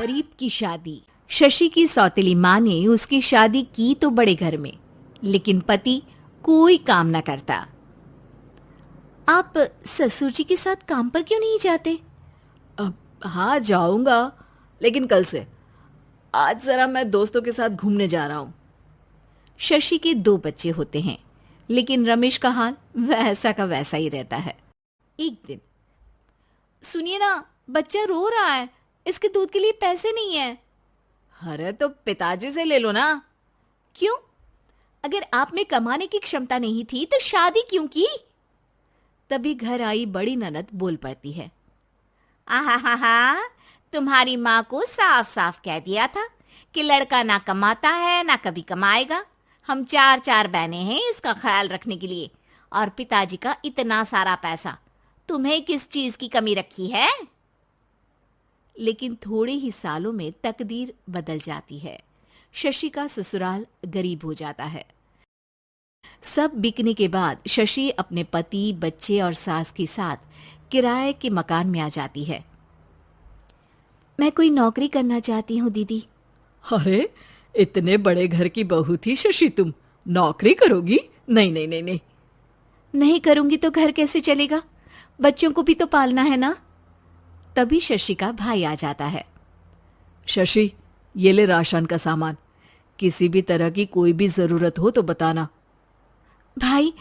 गरीब की शादी। शशि की सौतेली माँ ने उसकी शादी की तो बड़े घर में, लेकिन पति कोई काम न करता। आप ससुर जी के साथ काम पर क्यों नहीं जाते? हाँ जाऊंगा, लेकिन कल से। आज जरा मैं दोस्तों के साथ घूमने जा रहा हूँ। शशि के 2 बच्चे होते हैं, लेकिन रमेश का हाल वैसा का वैसा ही रहता है। एक दिन, सुनिए ना, बच्चा रो रहा है, इसके दूध के लिए पैसे नहीं है। अरे तो पिताजी से ले लो ना। क्यों? अगर आप में कमाने की क्षमता नहीं थी तो शादी क्यों की? तभी घर आई बड़ी ननद बोल पड़ती है। आहा हा हा, तुम्हारी माँ को साफ साफ कह दिया था कि लड़का ना कमाता है ना कभी कमाएगा। हम 4 बहनें हैं इसका ख्याल रखने के लिए, और पिताजी का इतना सारा पैसा, तुम्हें किस चीज की कमी रखी है? लेकिन थोड़े ही सालों में तकदीर बदल जाती है। शशि का ससुराल गरीब हो जाता है। सब बिकने के बाद शशि अपने पति, बच्चे और सास के साथ किराए के मकान में आ जाती है। मैं कोई नौकरी करना चाहती हूँ दीदी। अरे इतने बड़े घर की बहू थी शशि, तुम नौकरी करोगी? नहीं नहीं नहीं नहीं। नहीं करूंगी तो घर कैसे चलेगा? बच्चों को भी तो पालना है ना। तभी शशि का भाई आ जाता है। शशि, ये ले राशन का सामान, किसी भी तरह की कोई भी जरूरत हो तो बताना। भाई,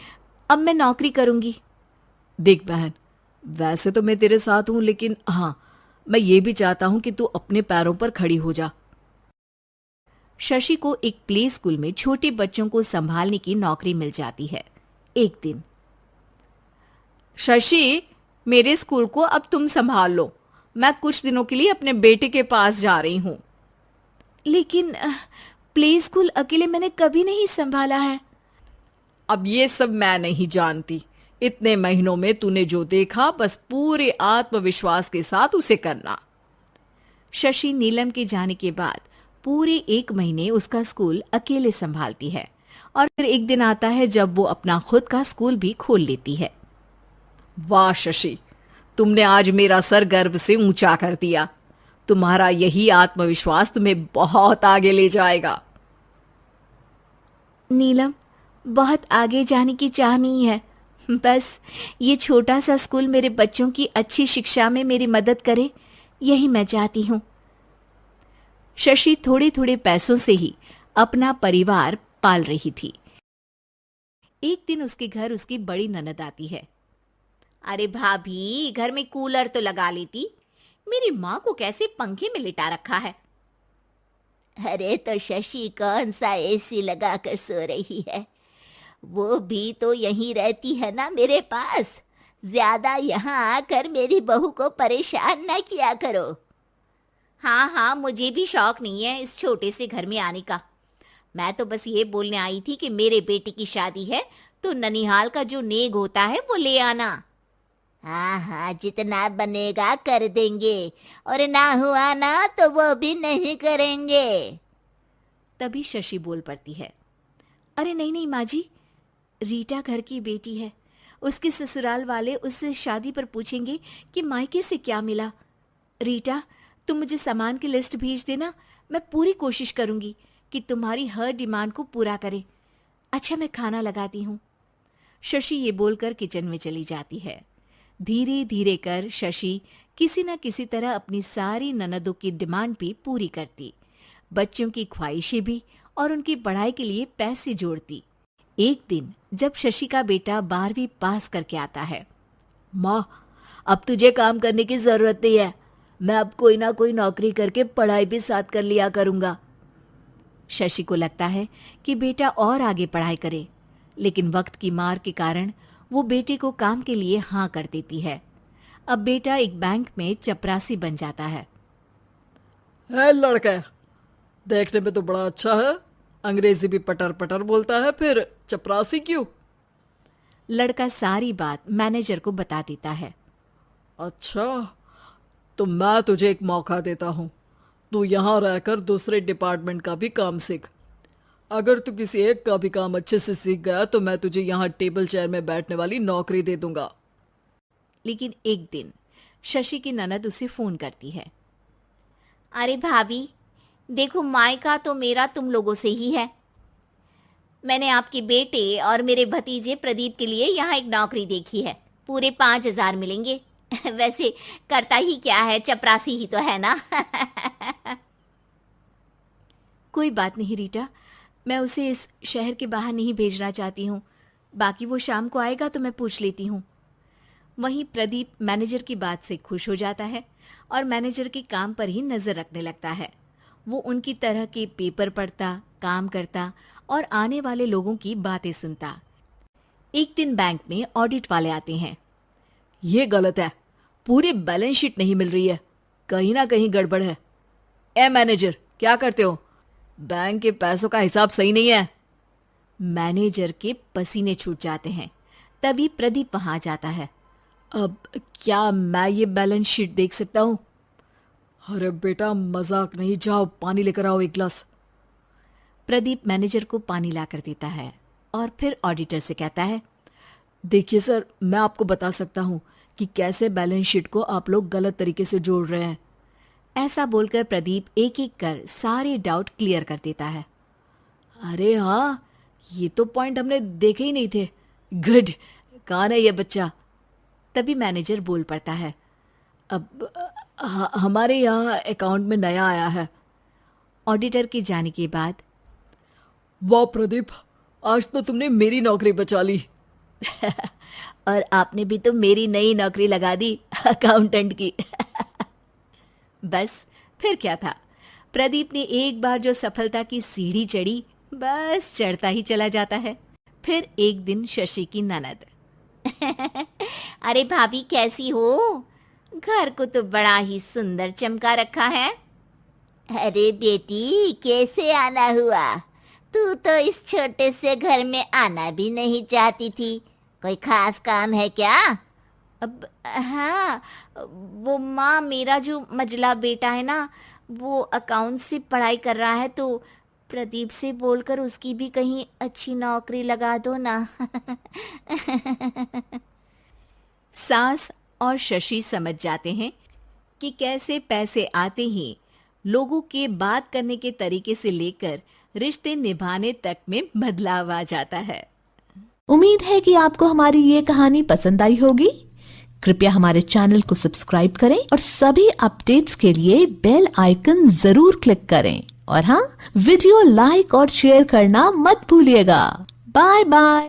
अब मैं नौकरी करूंगी। देख बहन, वैसे तो मैं तेरे साथ हूं, लेकिन हाँ, मैं ये भी चाहता हूं कि तू अपने पैरों पर खड़ी हो जा। शशि को एक प्ले स्कूल में छोटे बच्चों को संभालने की नौकरी मिल जाती है। एक दिन, शशि, मेरे स्कूल को अब तुम संभाल लो। मैं कुछ दिनों के लिए अपने बेटे के पास जा रही हूं। लेकिन प्ले स्कूल अकेले मैंने कभी नहीं संभाला है। अब ये सब मैं नहीं जानती। इतने महीनों में तूने जो देखा, बस पूरे आत्मविश्वास के साथ उसे करना। शशि नीलम के जाने के बाद पूरे 1 महीने उसका स्कूल अकेले संभालती है, और फिर एक दिन आता है जब वो अपना खुद का स्कूल भी खोल लेती है। वाह शशि, तुमने आज मेरा सर गर्व से ऊंचा कर दिया। तुम्हारा यही आत्मविश्वास तुम्हें बहुत आगे ले जाएगा। नीलम, बहुत आगे जाने की चाह नहीं है, बस ये छोटा सा स्कूल मेरे बच्चों की अच्छी शिक्षा में मेरी मदद करे, यही मैं चाहती हूँ। शशि थोड़े थोड़े पैसों से ही अपना परिवार पाल रही थी। एक दिन उसके घर उसकी बड़ी ननद आती है। अरे भाभी, घर में कूलर तो लगा लेती, मेरी माँ को कैसे पंखे में लिटा रखा है? अरे तो शशि कौन सा एसी लगा कर सो रही है? वो भी तो यहीं रहती है ना मेरे पास। ज्यादा यहाँ आकर मेरी बहू को परेशान ना किया करो। हाँ हाँ, मुझे भी शौक नहीं है इस छोटे से घर में आने का। मैं तो बस ये बोलने आई थी कि मेरे बेटे की शादी है तो ननिहाल का जो नेग होता है वो ले आना। हाँ हाँ, जितना बनेगा कर देंगे, और ना हुआ ना तो वो भी नहीं करेंगे। तभी शशि बोल पड़ती है। अरे नहीं नहीं माँ जी, रीटा घर की बेटी है, उसके ससुराल वाले उससे शादी पर पूछेंगे कि मायके से क्या मिला। रीटा, तुम मुझे सामान की लिस्ट भेज देना, मैं पूरी कोशिश करूंगी कि तुम्हारी हर डिमांड को पूरा करे। अच्छा, मैं खाना लगाती हूँ। शशि ये बोलकर किचन में चली जाती है। धीरे धीरे कर शशि किसी न किसी तरह अपनी सारी ननदों की डिमांड भी पूरी करती, बच्चों की ख्वाहिशें भी, और उनकी पढ़ाई के लिए पैसे जोड़ती। एक दिन जब शशि का बेटा 12वीं पास करके आता है। माँ, अब तुझे काम करने की जरूरत नहीं है, मैं अब कोई ना कोई नौकरी करके पढ़ाई भी साथ कर लिया करूंगा। शशि को लगता है कि बेटा और आगे पढ़ाई करे, लेकिन वक्त की मार के कारण वो बेटे को काम के लिए हाँ कर देती है। अब बेटा एक बैंक में चपरासी बन जाता है। लड़का देखने में तो बड़ा अच्छा है, अंग्रेजी भी पटर पटर बोलता है, फिर चपरासी क्यों? लड़का सारी बात मैनेजर को बता देता है। अच्छा, तो मैं तुझे एक मौका देता हूँ, तू यहाँ रहकर दूसरे डिपार्टमेंट का भी काम सीख। अगर तू किसी एक का भी काम अच्छे से सीख गया तो मैं तुझे यहाँ टेबल चेयर में बैठने वाली नौकरी दे दूंगा। लेकिन एक दिन शशि की ननद उसे फोन करती है। अरे भाभी, देखो मायका तो मेरा तुम लोगों से ही है। मैंने आपके बेटे और मेरे भतीजे प्रदीप के लिए यहाँ एक नौकरी देखी है, पूरे 5,000 मिलेंगे। वैसे करता ही क्या है, चपरासी ही तो है ना। कोई बात नहीं रीटा, मैं उसे इस शहर के बाहर नहीं भेजना चाहती हूँ। बाकी वो शाम को आएगा तो मैं पूछ लेती हूँ। वहीं प्रदीप मैनेजर की बात से खुश हो जाता है और मैनेजर के काम पर ही नजर रखने लगता है। वो उनकी तरह के पेपर पढ़ता, काम करता और आने वाले लोगों की बातें सुनता। एक दिन बैंक में ऑडिट वाले आते हैं। ये गलत है, पूरी बैलेंस शीट नहीं मिल रही है, कहीं ना कहीं गड़बड़ है। ए मैनेजर, क्या करते हो? बैंक के पैसों का हिसाब सही नहीं है। मैनेजर के पसीने छूट जाते हैं। तभी प्रदीप वहां जाता है। अब क्या मैं ये बैलेंस शीट देख सकता हूँ? अरे बेटा मजाक नहीं, जाओ पानी लेकर आओ एक गिलास। प्रदीप मैनेजर को पानी लाकर देता है और फिर ऑडिटर से कहता है, देखिए सर, मैं आपको बता सकता हूँ कि कैसे बैलेंस शीट को आप लोग गलत तरीके से जोड़ रहे हैं। ऐसा बोलकर प्रदीप एक एक कर सारे डाउट क्लियर कर देता है। अरे हाँ, ये तो पॉइंट हमने देखे ही नहीं थे। गुड, कौन है ये बच्चा? तभी मैनेजर बोल पड़ता है, अब हमारे यहाँ अकाउंट में नया आया है। ऑडिटर के जाने के बाद, वाह प्रदीप, आज तो तुमने मेरी नौकरी बचा ली। और आपने भी तो मेरी नई नौकरी लगा दी, अकाउंटेंट की। बस फिर क्या था, प्रदीप ने एक बार जो सफलता की सीढ़ी चढ़ी, बस चढ़ता ही चला जाता है। फिर एक दिन शशि की ननद, अरे भाभी कैसी हो? घर को तो बड़ा ही सुंदर चमका रखा है। अरे बेटी, कैसे आना हुआ? तू तो इस छोटे से घर में आना भी नहीं चाहती थी, कोई खास काम है क्या? अब हाँ, वो माँ, मेरा जो मजला बेटा है ना, वो अकाउंट से पढ़ाई कर रहा है, तो प्रदीप से बोलकर उसकी भी कहीं अच्छी नौकरी लगा दो ना। सास और शशि समझ जाते हैं कि कैसे पैसे आते ही लोगों के बात करने के तरीके से लेकर रिश्ते निभाने तक में बदलाव आ जाता है। उम्मीद है कि आपको हमारी ये कहानी पसंद आई होगी। कृपया हमारे चैनल को सब्सक्राइब करें और सभी अपडेट्स के लिए बेल आइकन जरूर क्लिक करें। और हाँ, वीडियो लाइक और शेयर करना मत भूलिएगा। Bye bye.